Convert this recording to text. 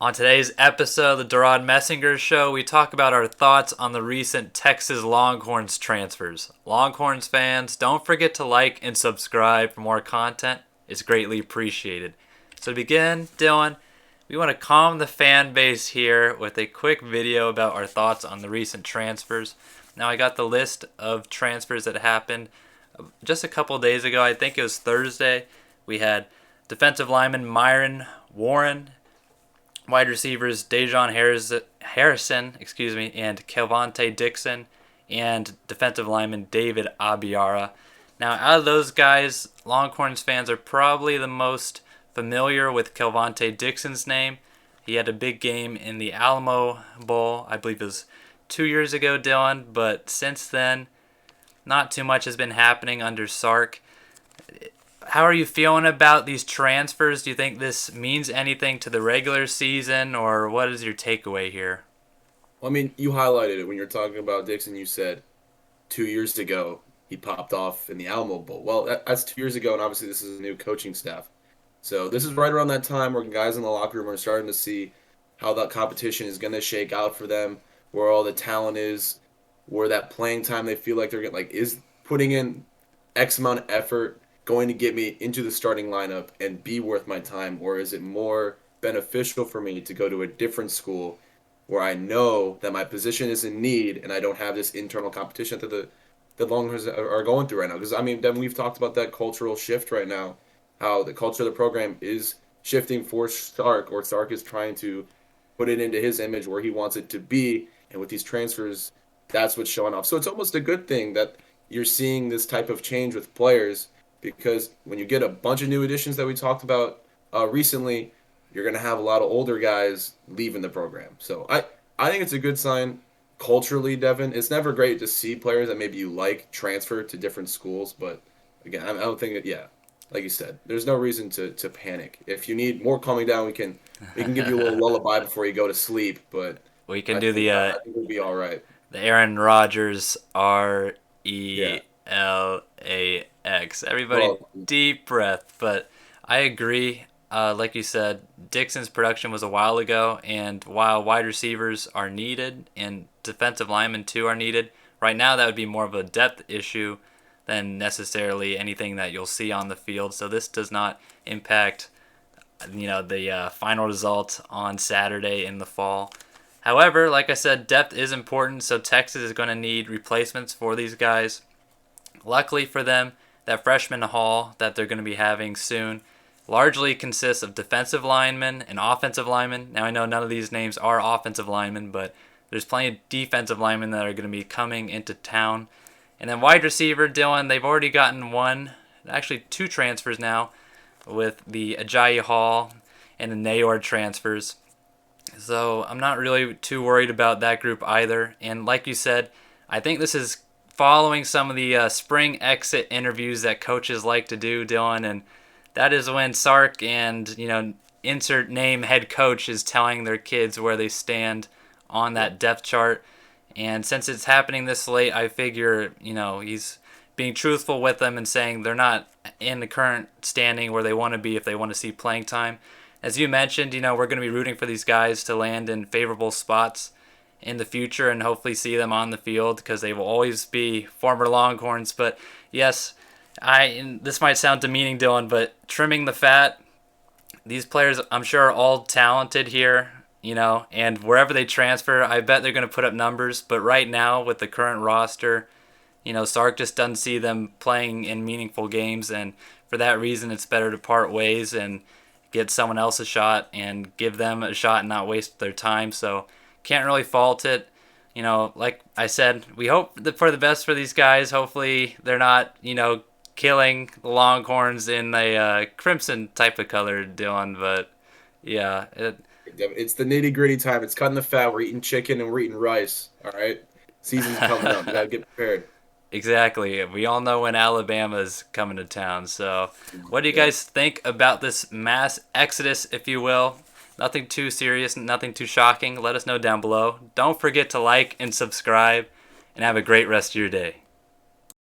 On today's episode of the DeRaud-Messinger Show, we talk about our thoughts on the recent Texas Longhorns transfers. Longhorns fans, don't forget to like and subscribe for more content. It's greatly appreciated. So to begin, Dylan, we want to calm the fan base here with a quick video about our thoughts on the recent transfers. Now, I got the list of transfers that happened just a couple days ago. I think it was Thursday. We had defensive lineman Myron Warren, wide receivers Dejon Harrison, and Kelvonte Dixon, and defensive lineman David Abiara. Now, out of those guys, Longhorns fans are probably the most familiar with Kelvonte Dixon's name. He had a big game in the Alamo Bowl, I believe it was 2 years ago, Dylan, but since then, not too much has been happening under Sark. How are you feeling about these transfers? Do you think this means anything to the regular season, or what is your takeaway here? Well, I mean, you highlighted it when you're talking about Dixon. You said 2 years ago he popped off in the Alamo Bowl. Well, that's 2 years ago, and obviously this is a new coaching staff. So this is right around that time where guys in the locker room are starting to see how that competition is going to shake out for them, where all the talent is, where that playing time they feel like they're getting, like, is putting in X amount of effort going to get me into the starting lineup and be worth my time, or is it more beneficial for me to go to a different school where I know that my position is in need and I don't have this internal competition that the Longhorns are going through right now? Because I mean, Devin, we've talked about that cultural shift right now, how the culture of the program is shifting for Stark, or Stark is trying to put it into his image where he wants it to be, and with these transfers, that's what's showing off. So it's almost a good thing that you're seeing this type of change with players, because when you get a bunch of new additions that we talked about recently, you're going to have a lot of older guys leaving the program. So I think it's a good sign culturally, Devin. It's never great to see players that maybe you like transfer to different schools, but again, I don't think that, yeah, like you said, there's no reason to panic. If you need more calming down, we can give you a little lullaby before you go to sleep, but We can I do think the I think we'll be all right. Aaron Rodgers Yeah. RELAX. Everybody, Well, deep breath. But I agree. Like you said, Dixon's production was a while ago, and while wide receivers are needed and defensive linemen too are needed, right now that would be more of a depth issue than necessarily anything that you'll see on the field. So this does not impact, the final result on Saturday in the fall. However, like I said, depth is important, so Texas is going to need replacements for these guys. Luckily for them, that freshman haul that they're going to be having soon largely consists of defensive linemen and offensive linemen. Now, I know none of these names are offensive linemen, but there's plenty of defensive linemen that are going to be coming into town. And then wide receiver, Dylan, they've already gotten one, actually two transfers now, with the Ajayi Hall and the Nayor transfers. So I'm not really too worried about that group either. And like you said, I think this is following some of the spring exit interviews that coaches like to do, Dylan. And that is when Sark and, insert name head coach is telling their kids where they stand on that depth chart. And since it's happening this late, I figure, he's being truthful with them and saying they're not in the current standing where they want to be if they want to see playing time. As you mentioned, we're going to be rooting for these guys to land in favorable spots in the future and hopefully see them on the field, because they will always be former Longhorns. But yes, and this might sound demeaning, Dylan, but trimming the fat, these players I'm sure are all talented here, and wherever they transfer, I bet they're going to put up numbers. But right now, with the current roster, Sark just doesn't see them playing in meaningful games, and for that reason, it's better to part ways and get someone else a shot and give them a shot and not waste their time. So can't really fault it. Like I said, we hope for the best for these guys. Hopefully they're not, killing the Longhorns in a crimson type of color, Dylan. But yeah, it's the nitty gritty time. It's cutting the fat. We're eating chicken and we're eating rice. All right, season's coming up. You gotta get prepared. exactly. We all know when Alabama's coming to town. So what do you Yeah. guys think about this mass exodus, if you will? Nothing too serious, nothing too shocking. Let us know down below. Don't forget to like and subscribe, and have a great rest of your day.